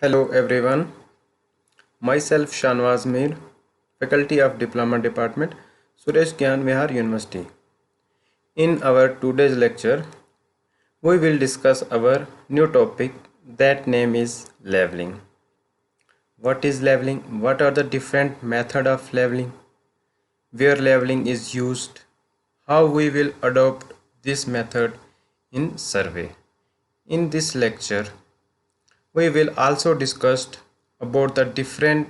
Hello everyone, myself Shanwaz Mir, Faculty of Diploma Department, Suresh Gyan Vihar University. In our today's lecture, we will discuss our new topic that name is leveling. What is leveling? What are the different method of leveling? Where leveling is used? How we will adopt this method in survey. In this lecture, we will also discuss about the different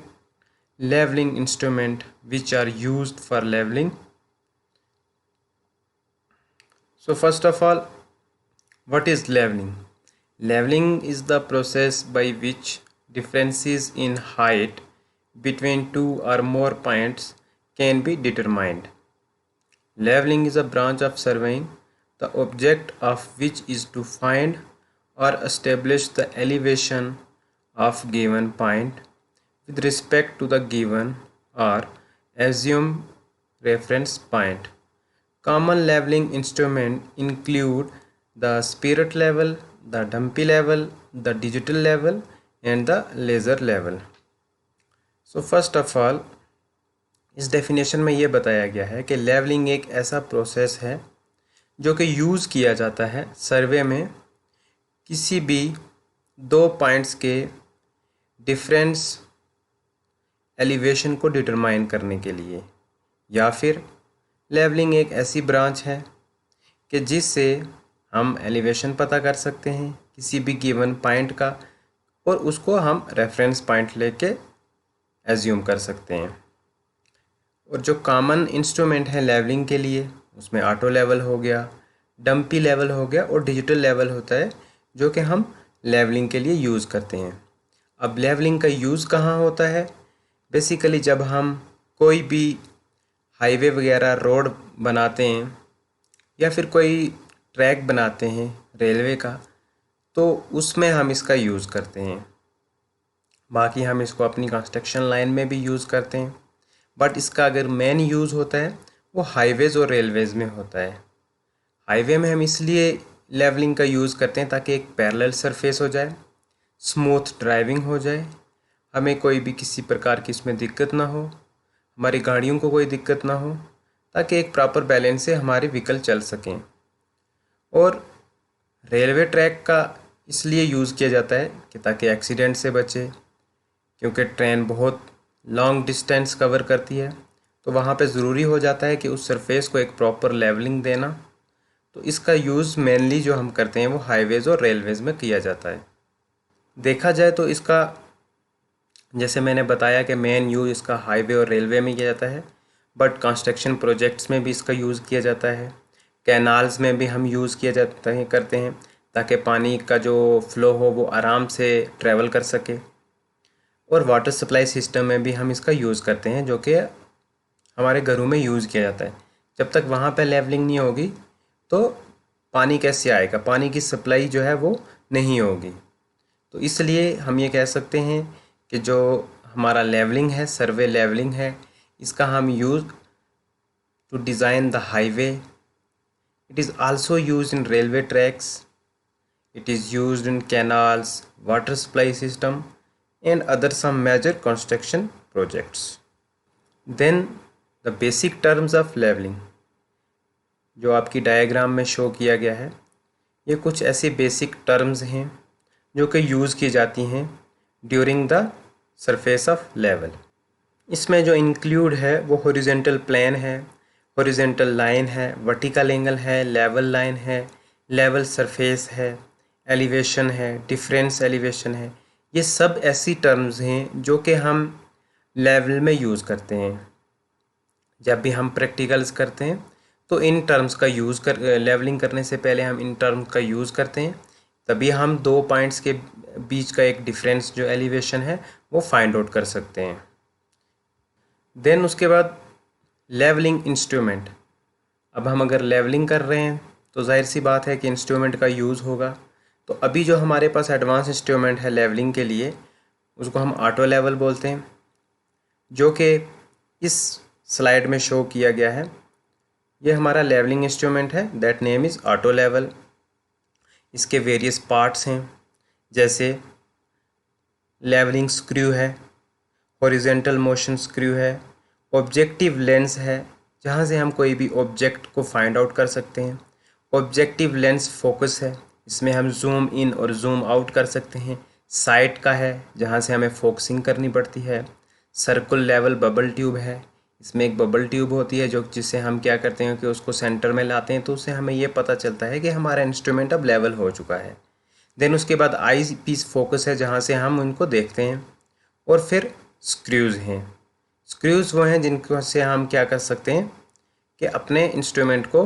leveling instruments which are used for leveling. So first of all, what is leveling? Leveling is the process by which differences in height between two or more points can be determined. Leveling is a branch of surveying, the object of which is to find or establish the elevation of given point with respect to the given or assumed reference point. Common leveling instruments include the spirit level, the dumpy level, the digital level and the laser level. So first of all, इस definition में ये बताया गया है कि levelling एक ऐसा process है जो कि यूज़ किया जाता है सर्वे में किसी भी दो पॉइंट्स के डिफरेंस एलिवेशन को डिटरमाइन करने के लिए, या फिर लेवलिंग एक ऐसी ब्रांच है कि जिससे हम एलिवेशन पता कर सकते हैं किसी भी गिवन पॉइंट का और उसको हम रेफरेंस पॉइंट लेके एज्यूम कर सकते हैं। और जो कॉमन इंस्ट्रूमेंट है लेवलिंग के लिए उसमें ऑटो लेवल हो गया, डंपी लेवल हो गया और डिजिटल लेवल होता है जो कि हम लेवलिंग के लिए यूज़ करते हैं। अब लेवलिंग का यूज़ कहाँ होता है? बेसिकली जब हम कोई भी हाईवे वगैरह रोड बनाते हैं या फिर कोई ट्रैक बनाते हैं रेलवे का, तो उसमें हम इसका यूज़ करते हैं। बाकी हम इसको अपनी कंस्ट्रक्शन लाइन में भी यूज़ करते हैं, बट इसका अगर मेन यूज़ होता है वो हाईवेज़ और रेलवेज़ में होता है। हाईवे में हम इसलिए लेवलिंग का यूज़ करते हैं ताकि एक पैरेलल सरफेस हो जाए, स्मूथ ड्राइविंग हो जाए, हमें कोई भी किसी प्रकार की इसमें दिक्कत ना हो, हमारी गाड़ियों को कोई दिक्कत ना हो, ताकि एक प्रॉपर बैलेंस से हमारे व्हीकल चल सकें। और रेलवे ट्रैक का इसलिए यूज़ किया जाता है कि ताकि एक्सीडेंट से बचे, क्योंकि ट्रेन बहुत लॉन्ग डिस्टेंस कवर करती है, तो वहाँ पे ज़रूरी हो जाता है कि उस सरफेस को एक प्रॉपर लेवलिंग देना। तो इसका यूज़ मेनली जो हम करते हैं वो हाईवेज़ और रेलवेज़ में किया जाता है। देखा जाए तो इसका, जैसे मैंने बताया कि मेन यूज़ इसका हाईवे और रेलवे में किया जाता है, बट कंस्ट्रक्शन प्रोजेक्ट्स में भी इसका यूज़ किया जाता है, कैनाल्स में भी हम यूज़ किया जाता है करते हैं ताकि पानी का जो फ्लो हो वो आराम से ट्रैवल कर सके। और वाटर सप्लाई सिस्टम में भी हम इसका यूज़ करते हैं जो कि हमारे घरों में यूज़ किया जाता है। जब तक वहाँ पे लेवलिंग नहीं होगी तो पानी कैसे आएगा, पानी की सप्लाई जो है वो नहीं होगी। तो इसलिए हम ये कह सकते हैं कि जो हमारा लेवलिंग है, सर्वे लेवलिंग है, इसका हम use to design the highway. It is also use in railway tracks, it is used in canals, water supply system and other some major construction projects. Then the basic terms of leveling जो आपकी diagram में show किया गया है, ये कुछ ऐसे basic terms हैं जो कि यूज़ की जाती हैं during the surface of level. इसमें जो इंक्लूड है वो हॉरिजॉन्टल प्लेन है, हॉरिजॉन्टल लाइन है, वर्टिकल एंगल है, लेवल लाइन है, लेवल सरफेस है, एलिवेशन है, डिफरेंस एलिवेशन है। ये सब ऐसी टर्म्स हैं जो कि हम लेवल में यूज़ करते हैं। जब भी हम प्रैक्टिकल्स करते हैं तो इन टर्म्स का यूज़ कर, लेवलिंग करने से पहले हम इन टर्म्स का यूज़ करते हैं, तभी हम दो पॉइंट्स के बीच का एक डिफरेंस जो एलिवेशन है वो फाइंड आउट कर सकते हैं। देन उसके बाद लेवलिंग इंस्ट्रूमेंट। अब हम अगर लेवलिंग कर रहे हैं तो जाहिर सी बात है कि इंस्ट्रूमेंट का यूज़ होगा। तो अभी जो हमारे पास एडवांस इंस्ट्रूमेंट है लेवलिंग के लिए उसको हम ऑटो लेवल बोलते हैं, जो कि इस स्लाइड में शो किया गया है। ये हमारा लेवलिंग इंस्ट्रूमेंट है, that name is auto level. इसके वेरियस पार्ट्स हैं, जैसे लेवलिंग स्क्रू है, हॉरिजेंटल मोशन स्क्रू है, ऑब्जेक्टिव लेंस है जहाँ से हम कोई भी ऑब्जेक्ट को फाइंड आउट कर सकते हैं, ऑब्जेक्टिव लेंस फोकस है, इसमें हम जूम इन और जूम आउट कर सकते हैं, साइट का है जहाँ से हमें फोकसिंग करनी पड़ती है, सर्कुल लेवल बबल ट्यूब है, इसमें एक बबल ट्यूब होती है जो जिससे हम क्या करते हैं कि उसको सेंटर में लाते हैं तो उससे हमें ये पता चलता है कि हमारा इंस्ट्रूमेंट अब लेवल हो चुका है। देन उसके बाद आई पीस फोकस है जहाँ से हम उनको देखते हैं, और फिर स्क्रूज़ हैं। स्क्रूज़ वो हैं जिनको से हम क्या कर सकते हैं कि अपने इंस्ट्रूमेंट को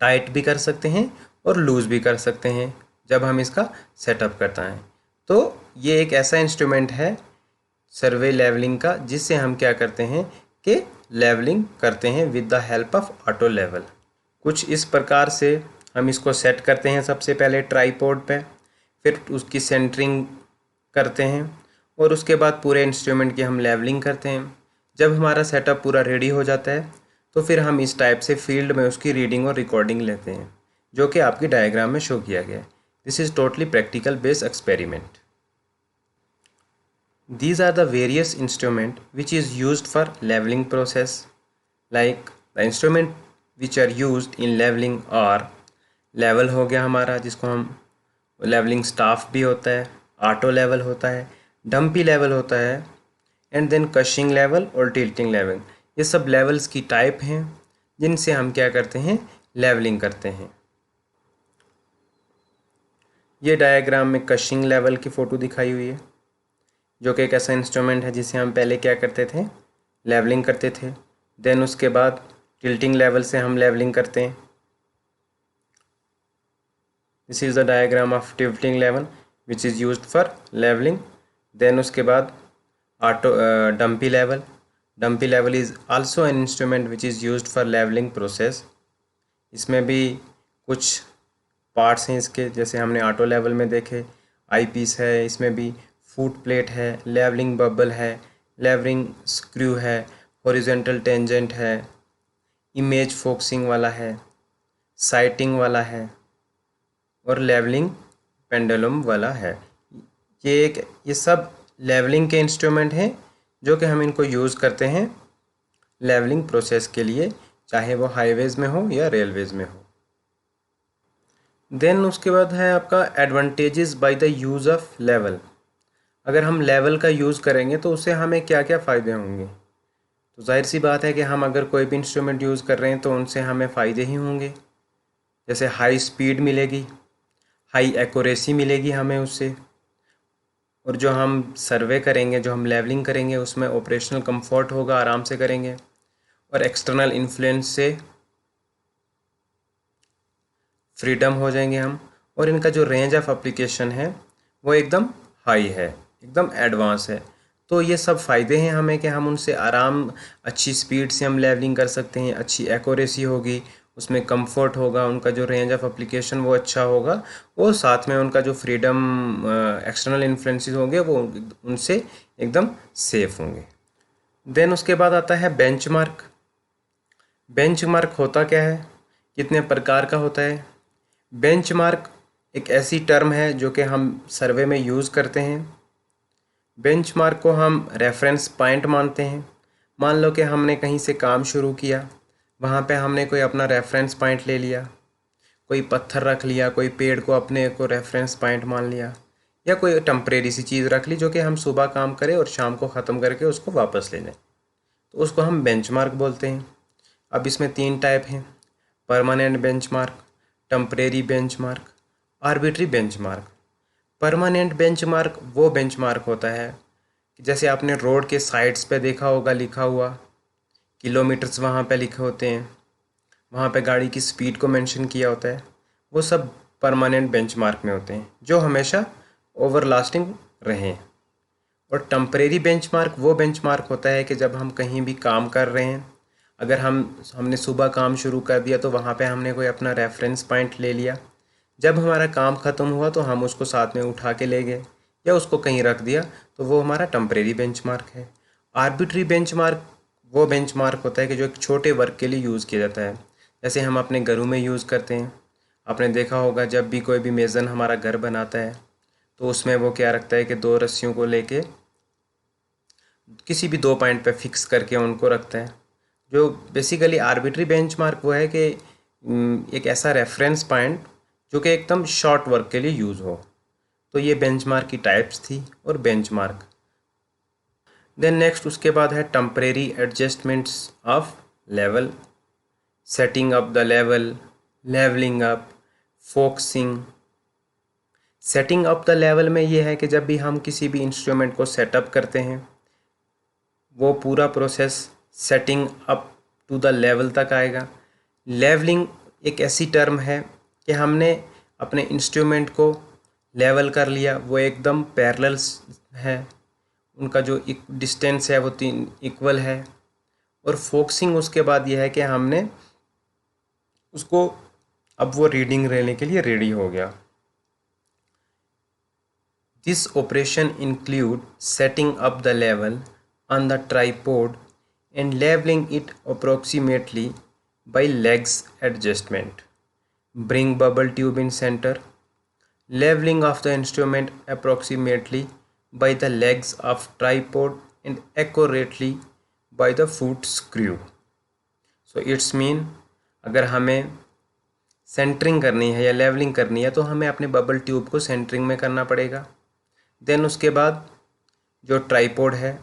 टाइट भी कर सकते हैं और लूज़ भी कर सकते हैं जब हम इसका सेटअप करता है। तो ये एक ऐसा इंस्ट्रूमेंट है सर्वे लेवलिंग का जिससे हम क्या करते हैं कि लेवलिंग करते हैं with the help of auto level. कुछ इस प्रकार से हम इसको सेट करते हैं सबसे पहले ट्राईपॉड पे, फिर उसकी सेंटरिंग करते हैं और उसके बाद पूरे इंस्ट्रूमेंट की हम लेवलिंग करते हैं। जब हमारा सेटअप पूरा रेडी हो जाता है तो फिर हम इस टाइप से फील्ड में उसकी रीडिंग और रिकॉर्डिंग लेते हैं जो कि आपकी डायग्राम में शो किया गया है। This is totally practical based experiment. These are the various instrument which is used for leveling process. Like the instrument which are used in leveling are level हो गया हमारा जिसको हम leveling staff भी होता है, auto level होता है, dumpy level होता है, and then cushing level और tilting level। ये सब levels की type हैं जिनसे हम क्या करते हैं leveling करते हैं। ये डायग्राम में कशिंग लेवल की फ़ोटो दिखाई हुई है जो कि एक ऐसा इंस्ट्रूमेंट है जिसे हम पहले क्या करते थे लेवलिंग करते थे। देन उसके बाद टिल्टिंग लेवल से हम लेवलिंग करते हैं। This is the diagram of tilting level which is used for levelling. Then उसके बाद auto dumpy level. Dumpy level is also an instrument which is used for levelling process. इसमें भी कुछ parts हैं इसके, जैसे हमने ऑटो लेवल में देखे, आई पीस है, इसमें भी फुट प्लेट है, लेवलिंग बबल है, लेवलिंग स्क्रू है, हॉरिजॉन्टल टेंजेंट है, इमेज फोकसिंग वाला है, साइटिंग वाला है और लेवलिंग पेंडुलम वाला है। ये सब लेवलिंग के इंस्ट्रूमेंट हैं जो कि हम इनको यूज़ करते हैं लेवलिंग प्रोसेस के लिए, चाहे वो हाईवेज़ में हो या रेलवेज़ में हो। देन उसके बाद है आपका advantages by the use of level. अगर हम लेवल का यूज़ करेंगे तो उससे हमें क्या क्या फ़ायदे होंगे। तो जाहिर सी बात है कि हम अगर कोई भी इंस्ट्रूमेंट यूज़ कर रहे हैं तो उनसे हमें फ़ायदे ही होंगे। जैसे हाई स्पीड मिलेगी, हाई एक्यूरेसी मिलेगी हमें उससे, और जो हम सर्वे करेंगे, जो हम लेवलिंग करेंगे उसमें ऑपरेशनल कंफर्ट होगा, आराम से करेंगे, और एक्सटर्नल इन्फ्लुएंस से फ्रीडम हो जाएंगे हम। और इनका जो रेंज ऑफ एप्लीकेशन है वो एकदम हाई है, एकदम एडवांस है। तो ये सब फ़ायदे हैं हमें कि हम उनसे अच्छी स्पीड से हम लेवलिंग कर सकते हैं, अच्छी एक्यूरेसी होगी, उसमें कंफर्ट होगा, उनका जो रेंज ऑफ एप्लीकेशन वो अच्छा होगा, और साथ में उनका जो फ्रीडम एक्सटर्नल इन्फ्लुएंसेस होंगे वो उनसे एकदम सेफ होंगे। देन उसके बाद आता है बेंचमार्क। बेंचमार्क होता क्या है, कितने प्रकार का होता है। बेंचमार्क एक ऐसी टर्म है जो कि हम सर्वे में यूज़ करते हैं। बेंचमार्क को हम रेफरेंस पॉइंट मानते हैं। मान लो कि हमने कहीं से काम शुरू किया, वहाँ पे हमने कोई अपना रेफरेंस पॉइंट ले लिया, कोई पत्थर रख लिया, कोई पेड़ को अपने को रेफरेंस पॉइंट मान लिया, या कोई टेम्परेरी सी चीज़ रख ली जो कि हम सुबह काम करें और शाम को ख़त्म करके उसको वापस ले लें, तो उसको हम बेंचमार्क बोलते हैं। अब इसमें 3 टाइप हैं, permanent benchmark, temporary benchmark, arbitrary benchmark. Permanent benchmark वो बेंचमार्क होता है कि जैसे आपने रोड के साइड्स पे देखा होगा लिखा हुआ, किलोमीटर्स वहाँ पे लिखे होते हैं, वहाँ पे गाड़ी की स्पीड को मेंशन किया होता है, वो सब परमानेंट बेंचमार्क में होते हैं जो हमेशा ओवरलास्टिंग रहें। और टेम्परेरी बेंचमार्क वो बेंचमार्क होता है कि जब हम कहीं भी काम कर रहे हैं, अगर हमने सुबह काम शुरू कर दिया तो वहाँ पे हमने कोई अपना रेफरेंस पॉइंट ले लिया, जब हमारा काम ख़त्म हुआ तो हम उसको साथ में उठा के ले गए या उसको कहीं रख दिया, तो वो हमारा टेम्परेरी बेंचमार्क है। आर्बिट्री बेंचमार्क वो बेंचमार्क होता है कि जो एक छोटे वर्क के लिए यूज़ किया जाता है, जैसे हम अपने घरों में यूज़ करते हैं। आपने देखा होगा जब भी कोई भी मेज़न हमारा घर बनाता है तो उसमें वो क्या रखता है कि 2 रस्सियों को लेके किसी भी 2 पॉइंट पे फिक्स करके उनको रखता है। जो बेसिकली आर्बिट्री बेंचमार्क वो है कि एक ऐसा रेफरेंस पॉइंट जो कि एकदम शॉर्ट वर्क के लिए यूज़ हो। तो ये बेंचमार्क की टाइप्स थी और बेंचमार्क। देन नेक्स्ट उसके बाद है temporary adjustments of level, setting up the level, levelling up, focusing. Setting up the level में ये है कि जब भी हम किसी भी इंस्ट्रूमेंट को सेटअप करते हैं वो पूरा process setting up to the level तक आएगा। लेवलिंग एक ऐसी टर्म है कि हमने अपने इंस्ट्रूमेंट को लेवल कर लिया, वो एकदम पैरेलल है, उनका जो डिस्टेंस है वो 3 इक्वल है। और फोकसिंग उसके बाद ये है कि हमने उसको अब वो रीडिंग लेने के लिए रेडी हो गया। This operation include setting up the level on the tripod and leveling it approximately by legs adjustment. Bring bubble tube in center. Leveling of the instrument approximately by the legs of tripod and accurately by the foot screw. So it's mean अगर हमें centering करनी है या levelling करनी है तो हमें अपने बबल ट्यूब को सेंटरिंग में करना पड़ेगा। देन उसके बाद जो ट्राइपॉड है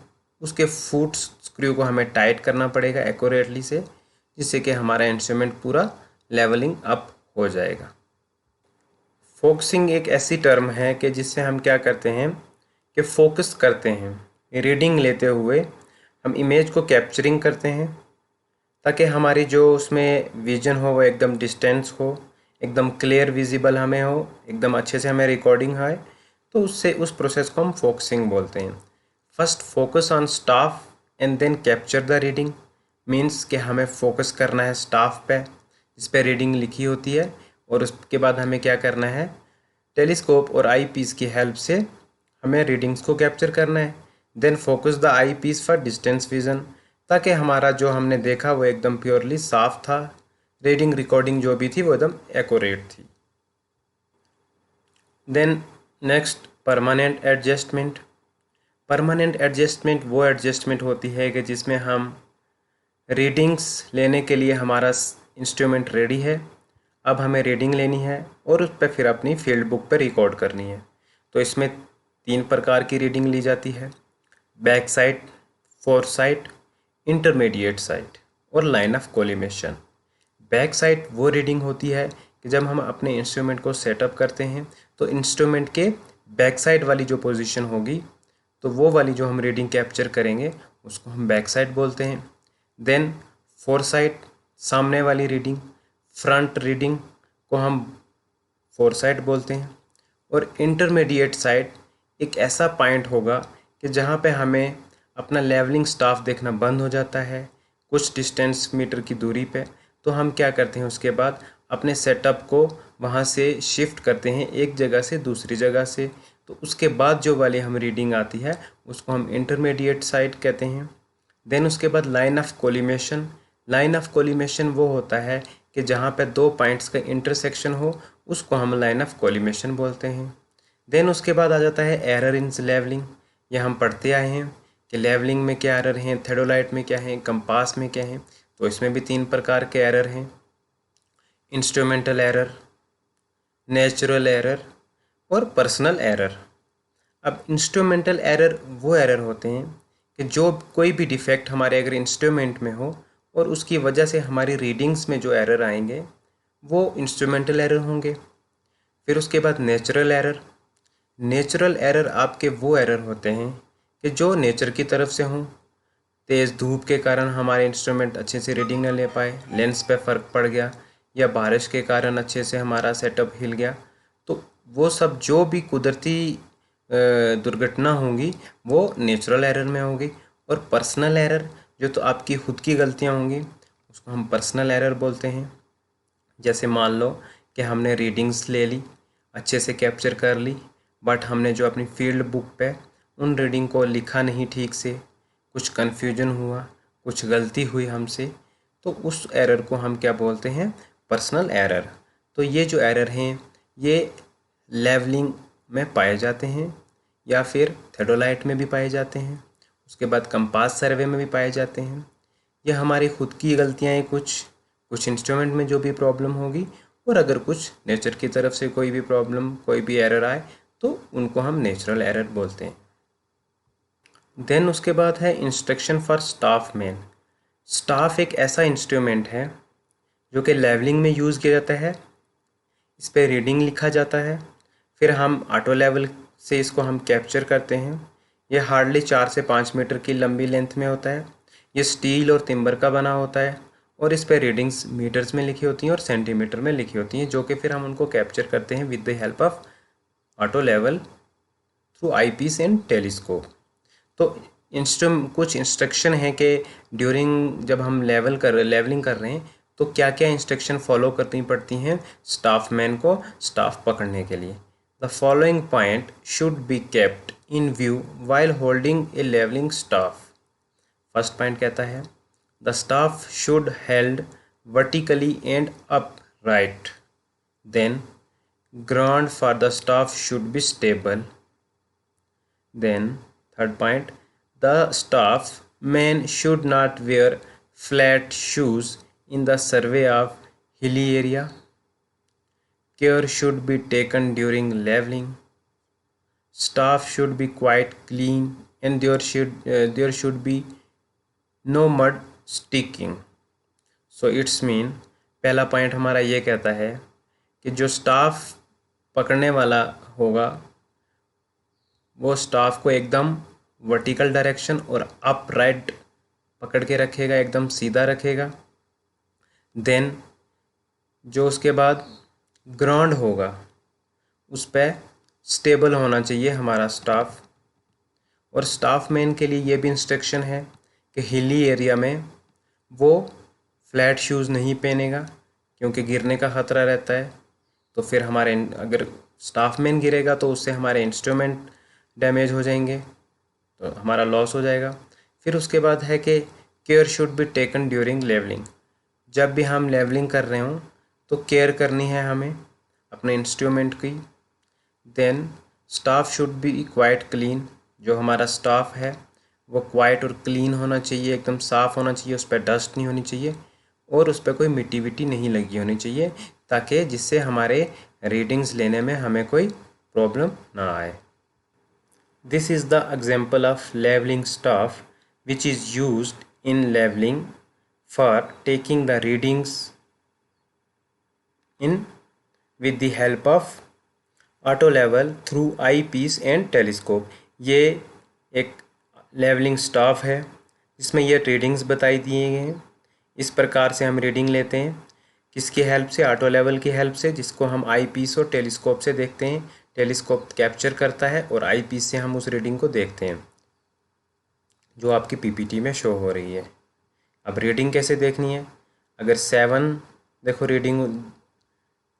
उसके फुट स्क्रू को हमें टाइट करना पड़ेगा एक्यूरेटली से, जिससे कि हमारा इंस्ट्रूमेंट पूरा लेवलिंग अप हो जाएगा। फोकसिंग एक ऐसी टर्म है कि जिससे हम क्या करते हैं कि फोकस करते हैं, रीडिंग लेते हुए हम इमेज को कैप्चरिंग करते हैं ताकि हमारी जो उसमें विजन हो वो एकदम डिस्टेंस हो, एकदम क्लियर विजिबल हमें हो, एकदम अच्छे से हमें रिकॉर्डिंग आए। तो उससे उस प्रोसेस को हम फोकसिंग बोलते हैं। First focus on staff and then capture the reading means कि हमें फोकस करना है स्टाफ पे जिस पे रीडिंग लिखी होती है, और उसके बाद हमें क्या करना है टेलीस्कोप और आई पीस की हेल्प से हमें रीडिंग्स को कैप्चर करना है। Then focus the eyepiece for distance vision ताकि हमारा जो हमने देखा वो एकदम प्योरली साफ था, रीडिंग रिकॉर्डिंग जो भी थी वो एकदम एक्यूरेट थी। Then next permanent adjustment. Permanent adjustment वो एडजस्टमेंट होती है कि जिसमें हम रीडिंग्स लेने के लिए हमारा इंस्ट्रूमेंट रेडी है, अब हमें रीडिंग लेनी है और उस पर फिर अपनी फील्ड बुक पर रिकॉर्ड करनी है। तो इसमें 3 प्रकार की रीडिंग ली जाती है, back side, fore side, intermediate side और line of collimation. Back side वो रीडिंग होती है कि जब हम अपने इंस्ट्रूमेंट को सेटअप करते हैं तो इंस्ट्रूमेंट के बैक साइड वाली जो पोजीशन होगी तो वो वाली जो हम रीडिंग कैप्चर करेंगे उसको हम बैक साइड बोलते हैं। देन फोर साइड सामने वाली रीडिंग, फ्रंट रीडिंग को हम फोर साइड बोलते हैं। और इंटरमीडिएट साइड एक ऐसा पॉइंट होगा कि जहाँ पे हमें अपना लेवलिंग स्टाफ देखना बंद हो जाता है कुछ डिस्टेंस मीटर की दूरी पे, तो हम क्या करते हैं उसके बाद अपने सेटअप को वहाँ से शिफ्ट करते हैं एक जगह से दूसरी जगह से। तो उसके बाद जो वाली हम रीडिंग आती है उसको हम इंटरमीडिएट साइड कहते हैं। देन उसके बाद line of collimation. Line of collimation वो होता है कि जहाँ पे 2 पॉइंट्स का इंटरसेक्शन हो उसको हम लाइन ऑफ कोलिमेशन बोलते हैं। देन उसके बाद आ जाता है एरर इन लेवलिंग। ये हम पढ़ते आए हैं कि लेवलिंग में क्या एरर हैं, थेडोलाइट में क्या है, कंपास में क्या है। तो इसमें भी 3 प्रकार के एरर हैं, इंस्ट्रूमेंटल एरर, नेचुरल एरर और पर्सनल एरर। अब इंस्ट्रूमेंटल एरर वो एरर होते हैं कि जो कोई भी डिफेक्ट हमारे अगर इंस्ट्रूमेंट में हो और उसकी वजह से हमारी रीडिंग्स में जो एरर आएंगे वो इंस्ट्रूमेंटल एरर होंगे। फिर उसके बाद नेचुरल एरर। नेचुरल एरर आपके वो एरर होते हैं कि जो नेचर की तरफ से हों, तेज़ धूप के कारण हमारे इंस्ट्रूमेंट अच्छे से रीडिंग न ले पाए, लेंस पे फ़र्क पड़ गया, या बारिश के कारण अच्छे से हमारा सेटअप हिल गया, तो वो सब जो भी कुदरती दुर्घटना होंगी वो नेचुरल एरर में होगी। और पर्सनल एरर जो तो आपकी खुद की गलतियाँ होंगी उसको हम पर्सनल एरर बोलते हैं। जैसे मान लो कि हमने रीडिंग्स ले ली, अच्छे से कैप्चर कर ली, बट हमने जो अपनी फील्ड बुक पे उन रीडिंग को लिखा नहीं ठीक से, कुछ कन्फ्यूजन हुआ, कुछ गलती हुई हमसे, तो उस एरर को हम क्या बोलते हैं पर्सनल एरर। तो ये जो एरर हैं ये लेवलिंग में पाए जाते हैं या फिर थेडोलाइट में भी पाए जाते हैं। उसके बाद कंपास सर्वे में भी पाए जाते हैं। यह हमारी खुद की गलतियाँ हैं, कुछ इंस्ट्रूमेंट में जो भी प्रॉब्लम होगी, और अगर कुछ नेचर की तरफ से कोई भी प्रॉब्लम, कोई भी एरर आए तो उनको हम नेचुरल एरर बोलते हैं। देन उसके बाद है instruction for staff man. Staff एक ऐसा इंस्ट्रूमेंट है जो कि लेवलिंग में यूज़ किया जाता है। इस पर रीडिंग लिखा जाता है, फिर हम ऑटो लेवल से इसको हम कैप्चर करते हैं। यह हार्डली 4 से 5 मीटर की लंबी लेंथ में होता है। ये स्टील और तिम्बर का बना होता है और इस पर रीडिंग्स मीटर्स में लिखी होती हैं और सेंटीमीटर में लिखी होती हैं, जो कि फिर हम उनको कैप्चर करते हैं with the help of auto level through eyepiece and telescope. तो कुछ इंस्ट्रक्शन है कि ड्यूरिंग जब हम लेवलिंग कर रहे हैं तो क्या क्या इंस्ट्रक्शन फॉलो करनी पड़ती हैं स्टाफ मैन को स्टाफ पकड़ने के लिए। The following point should be kept in view while holding a levelling staff. First point कहता है the staff should held vertically and upright. Then ground for the staff should be stable. Then third point, the staff man should not wear flat shoes in the survey of hilly area. Care should be taken during leveling. Staff should be quite clean and there should be no mud sticking. So it's mean पहला point हमारा ये कहता है कि जो staff पकड़ने वाला होगा वो स्टाफ को एकदम वर्टिकल डायरेक्शन और अपराइट पकड़ के रखेगा, एकदम सीधा रखेगा। देन जो उसके बाद ग्राउंड होगा उस पर स्टेबल होना चाहिए हमारा स्टाफ। और स्टाफ मैन के लिए ये भी इंस्ट्रक्शन है कि हिली एरिया में वो फ्लैट शूज़ नहीं पहनेगा क्योंकि गिरने का ख़तरा रहता है। तो फिर हमारे अगर स्टाफ मैन गिरेगा तो उससे हमारे इंस्ट्रूमेंट डैमेज हो जाएंगे, तो हमारा लॉस हो जाएगा। फिर उसके बाद है कि care should be taken during levelling. जब भी हम लेवलिंग कर रहे हों तो केयर करनी है हमें अपने इंस्ट्रूमेंट की। Then staff should be quite clean. जो हमारा स्टाफ है वो क्वाइट और क्लीन होना चाहिए, एकदम साफ़ होना चाहिए, उस पर डस्ट नहीं होनी चाहिए और उस पर कोई मिट्टी विट्टी नहीं लगी होनी चाहिए, ताकि जिससे हमारे रीडिंग्स लेने में हमें कोई प्रॉब्लम ना आए। This is the example of levelling staff which is used in levelling for taking the readings in with the help of auto level through eye piece and telescope. ये एक लेवलिंग स्टाफ है जिसमें ये readings बताई दिए गए हैं। इस प्रकार से हम रीडिंग लेते हैं, किसकी हेल्प से? ऑटो लेवल की हेल्प से, जिसको हम आई पीस और टेलीस्कोप से देखते हैं। टेलीस्कोप कैप्चर करता है और आई पीस से हम उस रीडिंग को देखते हैं जो आपकी पीपीटी में शो हो रही है। अब रीडिंग कैसे देखनी है? अगर 7 देखो रीडिंग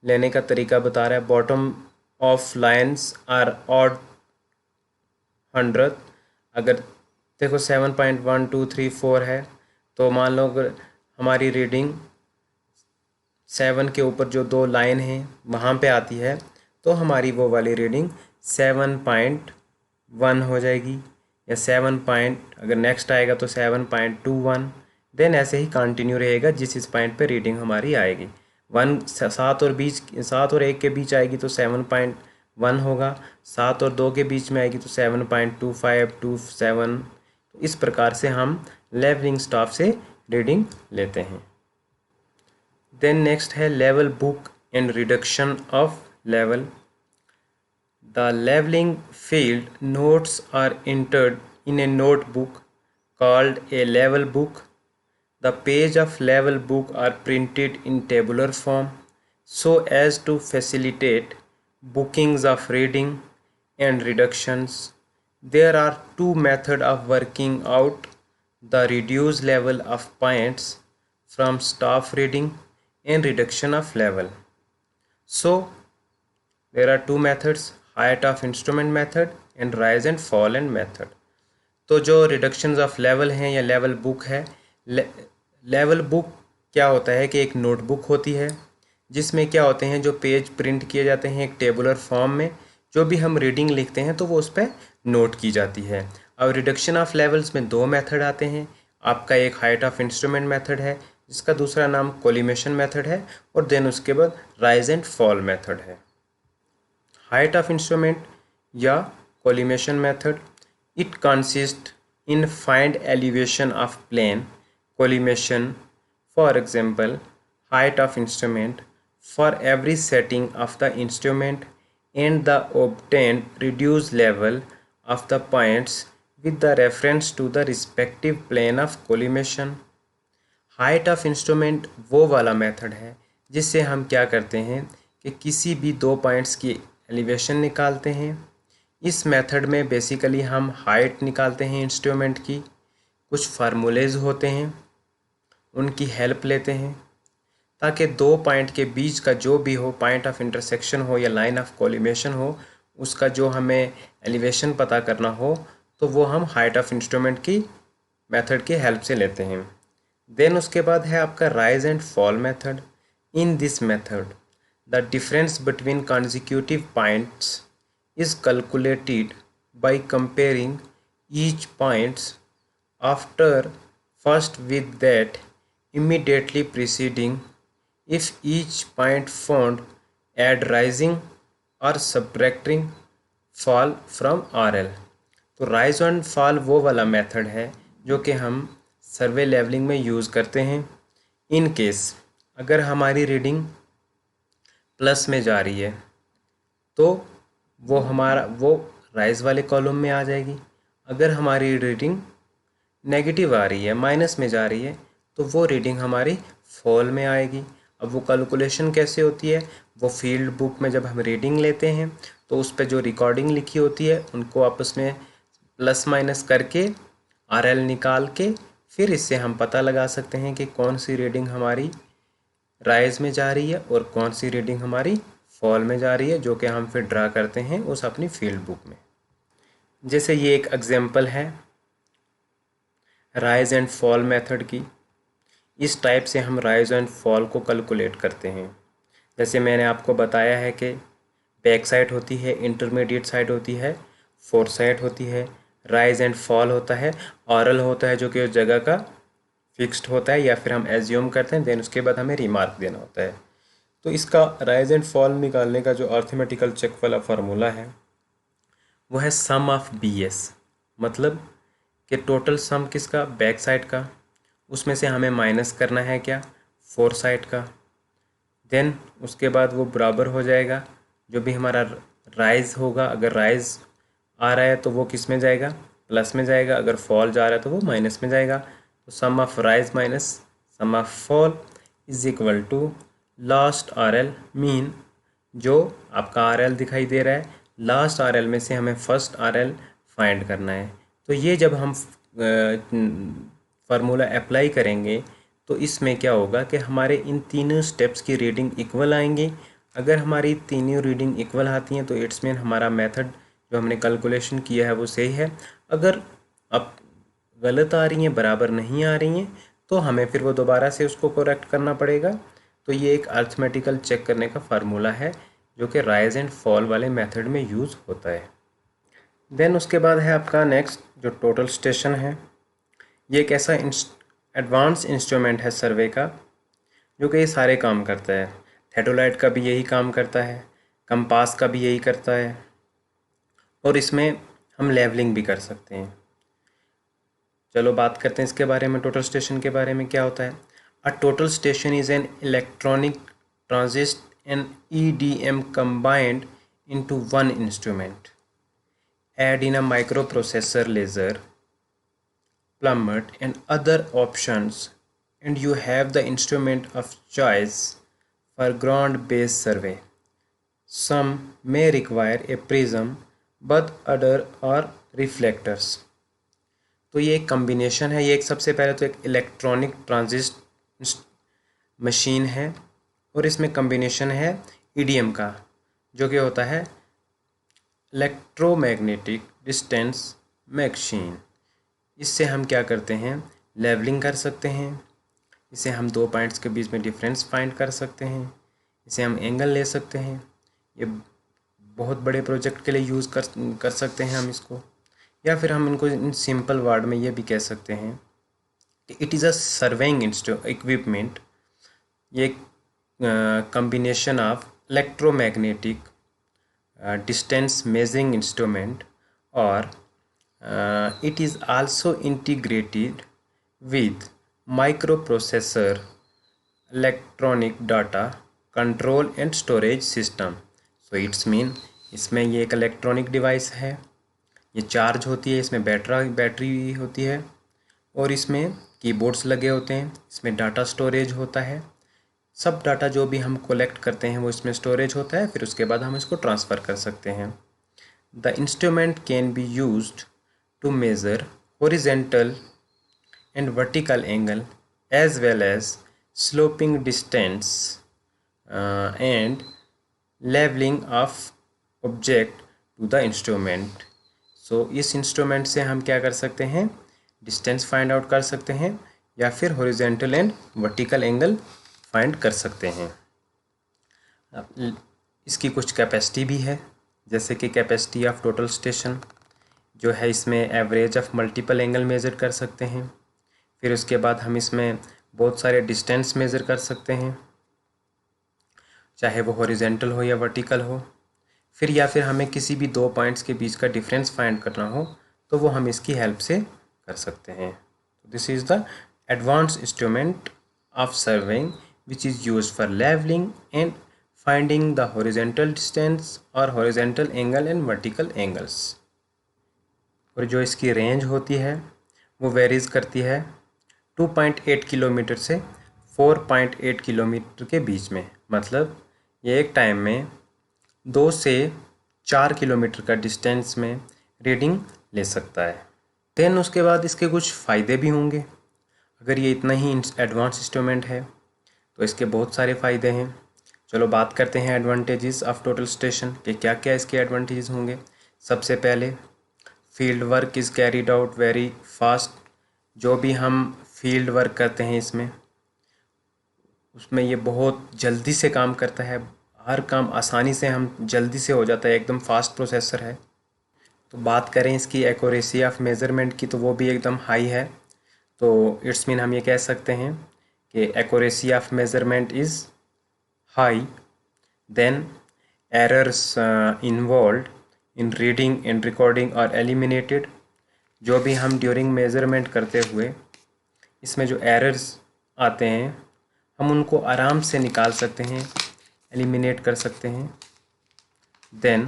लेने का तरीका बता रहा है। Bottom of lines are odd 100। अगर देखो 7.1 2 3 4 है तो मान लो अगर हमारी रीडिंग 7 के ऊपर जो 2 लाइन हैं वहाँ पे आती है तो हमारी वो वाली रीडिंग 7.1 हो जाएगी, या 7 अगर नेक्स्ट आएगा तो 7.21। देन ऐसे ही कंटिन्यू रहेगा, जिस इस पॉइंट पे रीडिंग हमारी आएगी 7 और 1 के बीच आएगी तो 7.1 होगा, 7 और 2 के बीच में आएगी तो 7.25 27। तो इस प्रकार से हम लेवलिंग स्टाफ से रीडिंग लेते हैं। देन नेक्स्ट है level book and reduction of level. The leveling field notes are entered in a notebook called a level book. The page of level book are printed in tabular form so as to facilitate bookings of reading and reductions. There are two methods of working out the reduced level of points from staff reading and reduction of level. So there are two methods, height of instrument method and rise and fall and method. तो जो reductions of level हैं या level book है, level book क्या होता है कि एक नोटबुक होती है जिसमें क्या होते हैं जो पेज प्रिंट किए जाते हैं एक टेबुलर फॉर्म में, जो भी हम रीडिंग लिखते हैं तो वो उस पर नोट की जाती है। अब रिडक्शन ऑफ लेवल्स में दो मेथड आते हैं। आपका एक हाइट ऑफ इंस्ट्रूमेंट मेथड है, जिसका दूसरा नाम कोलिमेशन मेथड है, और देन उसके बाद राइज एंड फॉल मेथड है। हाइट ऑफ इंस्ट्रूमेंट या collimation method, it consist in find elevation of plane collimation, for example height of instrument for every setting of the instrument and the obtained reduced level of the points with the reference to the respective plane of collimation। Height of instrument वो वाला method है जिससे हम क्या करते हैं कि किसी भी दो पॉइंट्स की एलिवेशन निकालते हैं। इस मेथड में बेसिकली हम हाइट निकालते हैं इंस्ट्रूमेंट की, कुछ फार्मूलेज होते हैं उनकी हेल्प लेते हैं ताकि दो पॉइंट के बीच का जो भी हो, पॉइंट ऑफ इंटरसेक्शन हो या लाइन ऑफ कोलिमेशन हो, उसका जो हमें एलिवेशन पता करना हो तो वो हम हाइट ऑफ इंस्ट्रूमेंट की मेथड की हेल्प से लेते हैं। देन उसके बाद है आपका rise and fall method. In this method the difference between consecutive points is calculated by comparing each points after first with that immediately preceding if each point found add rising or subtracting fall from RL। तो rise and fall वो वाला method है जो कि हम सर्वे levelling में use करते हैं। इन केस अगर हमारी रीडिंग प्लस में जा रही है तो वो राइज वाले कॉलम में आ जाएगी। अगर हमारी रीडिंग नेगेटिव आ रही है, माइनस में जा रही है, तो वो रीडिंग हमारी फॉल में आएगी। अब वो कैलकुलेशन कैसे होती है, वो फील्ड बुक में जब हम रीडिंग लेते हैं तो उस पर जो रिकॉर्डिंग लिखी होती है उनको आपस में प्लस माइनस करके RL निकाल के फिर इससे हम पता लगा सकते हैं कि कौन सी रीडिंग हमारी राइज में जा रही है और कौन सी रीडिंग हमारी फॉल में जा रही है, जो कि हम फिर ड्रा करते हैं उस अपनी फील्ड बुक में। जैसे ये एक एग्जांपल है राइज एंड फॉल मेथड की। इस टाइप से हम राइज एंड फॉल को कैलकुलेट करते हैं। जैसे मैंने आपको बताया है कि बैक साइड होती है, इंटरमीडिएट साइड होती है, फोर्थ साइड होती है, राइज एंड फॉल होता है, ऑरल होता है जो कि उस जगह का फिक्स्ड होता है या फिर हम एज्यूम करते हैं, देन उसके बाद हमें रिमार्क देना होता है। तो इसका राइज एंड फॉल निकालने का जो अर्थमेटिकल चेक वाला फार्मूला है वो है सम ऑफ BS, मतलब कि टोटल सम किसका, बैक साइड का, उसमें से हमें माइनस करना है क्या, फोर साइड का। देन उसके बाद वो बराबर हो जाएगा जो भी हमारा राइज होगा। अगर राइज आ रहा है तो वो किस में जाएगा, प्लस में जाएगा, अगर फॉल जा रहा है तो वो माइनस में जाएगा। तो sum of rise minus sum of fall is equal to last RL, mean जो आपका RL दिखाई दे रहा है, लास्ट RL में से हमें फर्स्ट RL फाइंड करना है। तो ये जब हम फार्मूला अप्लाई करेंगे तो इसमें क्या होगा कि हमारे इन तीनों स्टेप्स की रीडिंग इक्वल आएंगी। अगर हमारी तीनों रीडिंग इक्वल आती हैं तो इट्स मीन हमारा मेथड जो हमने कैलकुलेशन किया है वो सही है। अगर अब गलत आ रही हैं, बराबर नहीं आ रही हैं, तो हमें फिर वो दोबारा से उसको करेक्ट करना पड़ेगा। तो ये एक अर्थमेटिकल चेक करने का फार्मूला है जो कि राइज एंड फॉल वाले मेथड में यूज़ होता है। देन उसके बाद है आपका नेक्स्ट जो टोटल स्टेशन है। ये एक ऐसा एडवांस इंस्ट्रूमेंट है सर्वे का जो कि ये सारे काम करता है। थेडोलाइट का भी यही काम करता है, कंपास का भी यही करता है, और इसमें हम लेवलिंग भी कर सकते हैं। चलो बात करते हैं इसके बारे में, टोटल स्टेशन के बारे में क्या होता है। A total station is an electronic transit and EDM combined into one instrument, add in a microprocessor, laser, plummet and other options, and you have the instrument of choice for ground-based survey. Some may require a prism but other are reflectors। तो ये एक combination है। ये एक सबसे पहले तो एक इलेक्ट्रॉनिक ट्रांजिस्ट मशीन है और इसमें कम्बिनेशन है EDM का जो कि होता है इलेक्ट्रोमैग्नेटिक डिस्टेंस मशीन। इससे हम क्या करते हैं, लेवलिंग कर सकते हैं। इसे हम दो पॉइंट्स के बीच में डिफरेंस फाइंड कर सकते हैं। इसे हम एंगल ले सकते हैं। ये बहुत बड़े प्रोजेक्ट के लिए यूज़ कर सकते हैं हम इसको, या फिर हम इनको इन सिंपल वर्ड में ये भी कह सकते हैं कि it is a surveying equipment. ये combination of electromagnetic distance measuring instrument, और it is also integrated with microprocessor, electronic data control and storage system. So it's mean इसमें ये एक इलेक्ट्रॉनिक डिवाइस है, ये चार्ज होती है, इसमें बैटरी होती है, और इसमें कीबोर्ड्स लगे होते हैं, इसमें डाटा स्टोरेज होता है। सब डाटा जो भी हम कलेक्ट करते हैं वो इसमें स्टोरेज होता है, फिर उसके बाद हम इसको ट्रांसफ़र कर सकते हैं। The instrument can be used to measure horizontal and vertical angle as well as sloping distance and leveling of object to the instrument. So इस इंस्ट्रूमेंट से हम क्या कर सकते हैं, डिस्टेंस फाइंड आउट कर सकते हैं, या फिर horizontal and vertical angle find कर सकते हैं। इसकी कुछ कैपेसिटी भी है, जैसे कि कैपेसिटी ऑफ टोटल स्टेशन जो है, इसमें average of multiple angle measure कर सकते हैं। फिर उसके बाद हम इसमें बहुत सारे डिस्टेंस मेज़र कर सकते हैं, चाहे वो हॉरिजॉन्टल हो या वर्टिकल हो। फिर या फिर हमें किसी भी दो पॉइंट्स के बीच का डिफरेंस फाइंड करना हो तो वो हम इसकी हेल्प से कर सकते हैं। This is the advance instrument of surveying which is used for levelling and finding the horizontal distance और horizontal angle and vertical angles. और जो इसकी रेंज होती है वो वेरीज करती है 2.8 किलोमीटर से 4.8 किलोमीटर के बीच में। मतलब ये एक टाइम में 2 से 4 किलोमीटर का डिस्टेंस में रीडिंग ले सकता है। देन उसके बाद इसके कुछ फ़ायदे भी होंगे। अगर ये इतना ही एडवांस इंस्ट्रूमेंट है तो इसके बहुत सारे फ़ायदे हैं। चलो बात करते हैं एडवांटेजेस ऑफ टोटल स्टेशन के, क्या क्या इसके एडवांटेजेस होंगे। सबसे पहले field work is carried out very fast. जो भी हम फील्ड वर्क करते हैं इसमें, उसमें ये बहुत जल्दी से काम करता है। हर काम आसानी से हम जल्दी से हो जाता है, एकदम फास्ट प्रोसेसर है। तो बात करें इसकी एक्यूरेसी ऑफ मेज़रमेंट की, तो वो भी एकदम हाई है। तो इट्स मीन हम ये कह सकते हैं कि accuracy of measurement is high. Then errors involved in reading and recording are eliminated. जो भी हम ड्यूरिंग मेज़रमेंट करते हुए इसमें जो एरर्स आते हैं हम उनको आराम से निकाल सकते हैं, एलिमिनेट कर सकते हैं। Then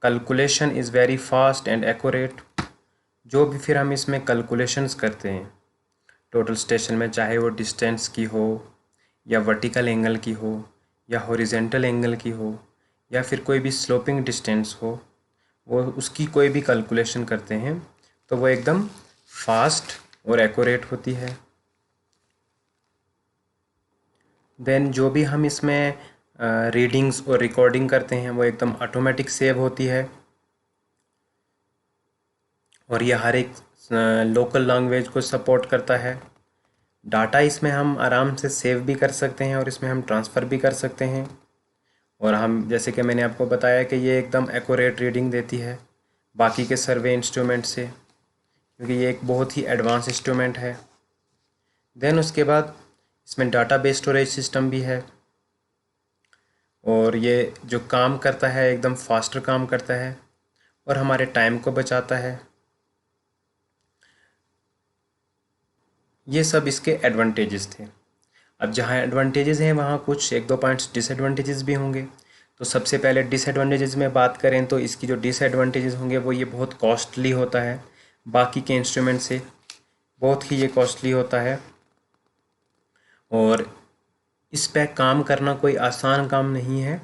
calculation is very fast and accurate. जो भी फिर हम इसमें कैलकुलेशंस करते हैं टोटल स्टेशन में, चाहे वो डिस्टेंस की हो या वर्टिकल एंगल की हो या हॉरिजॉन्टल एंगल की हो या फिर कोई भी स्लोपिंग डिस्टेंस हो, वो उसकी कोई भी कैलकुलेशन करते हैं तो वो एकदम फास्ट और एक्यूरेट होती है। देन जो भी हम इसमें रीडिंग्स और रिकॉर्डिंग करते हैं वो एकदम ऑटोमेटिक सेव होती है, और ये हर एक लोकल लैंग्वेज को सपोर्ट करता है। डाटा इसमें हम आराम से सेव भी कर सकते हैं और इसमें हम ट्रांसफ़र भी कर सकते हैं। और हम जैसे कि मैंने आपको बताया कि ये एकदम एक्यूरेट रीडिंग देती है बाकी के सर्वे इंस्ट्रूमेंट से, क्योंकि ये एक बहुत ही एडवांस इंस्ट्रूमेंट है। देन उसके बाद इसमें डाटाबेस स्टोरेज सिस्टम भी है, और ये जो काम करता है एकदम फास्टर काम करता है और हमारे टाइम को बचाता है। ये सब इसके एडवांटेजेस थे। अब जहाँ एडवांटेजेस हैं वहाँ कुछ एक दो पॉइंट्स डिसएडवांटेजेस भी होंगे। तो सबसे पहले डिसएडवांटेजेस में बात करें तो इसकी जो डिसएडवांटेजेस होंगे वो ये बहुत कॉस्टली होता है, बाकी के इंस्ट्रूमेंट से बहुत ही ये कॉस्टली होता है, और इस पे काम करना कोई आसान काम नहीं है।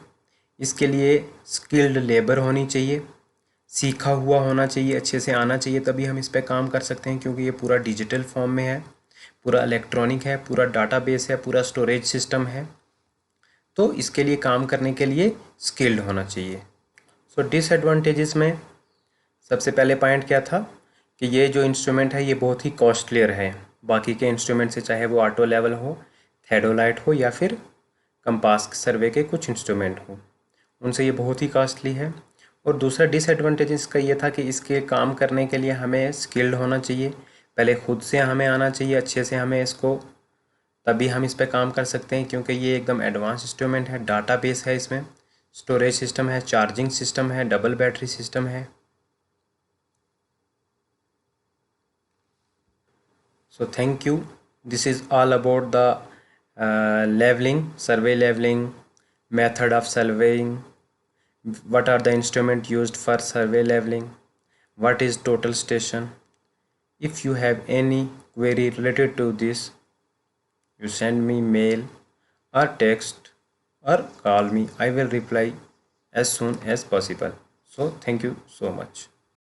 इसके लिए स्किल्ड लेबर होनी चाहिए, सीखा हुआ होना चाहिए, अच्छे से आना चाहिए, तभी हम इस पे काम कर सकते हैं, क्योंकि ये पूरा डिजिटल फॉर्म में है, पूरा इलेक्ट्रॉनिक है, पूरा डाटाबेस है, पूरा स्टोरेज सिस्टम है। तो इसके लिए काम करने के लिए स्किल्ड होना चाहिए। सो डिसएडवांटेजेस में सबसे पहले पॉइंट क्या था कि ये जो इंस्ट्रूमेंट है ये बहुत ही कॉस्टलियर है बाकी के इंस्ट्रूमेंट से, चाहे वो ऑटो लेवल हो, थेडोलाइट हो या फिर कंपास सर्वे के कुछ इंस्ट्रूमेंट हो। उनसे ये बहुत ही कॉस्टली है। और दूसरा डिसएडवांटेज इसका ये था कि इसके काम करने के लिए हमें स्किल्ड होना चाहिए, पहले खुद से हमें आना चाहिए अच्छे से हमें इसको, तभी हम इस पर काम कर सकते हैं, क्योंकि ये एकदम एडवांस इंस्ट्रूमेंट है। डाटाबेस है, इसमें स्टोरेज सिस्टम है, चार्जिंग सिस्टम है, डबल बैटरी सिस्टम है। So thank you. This is all about the leveling, survey leveling, method of surveying, what are the instruments used for survey leveling, what is total station. If you have any query related to this, you send me mail or text or call me. I will reply as soon as possible. So thank you so much.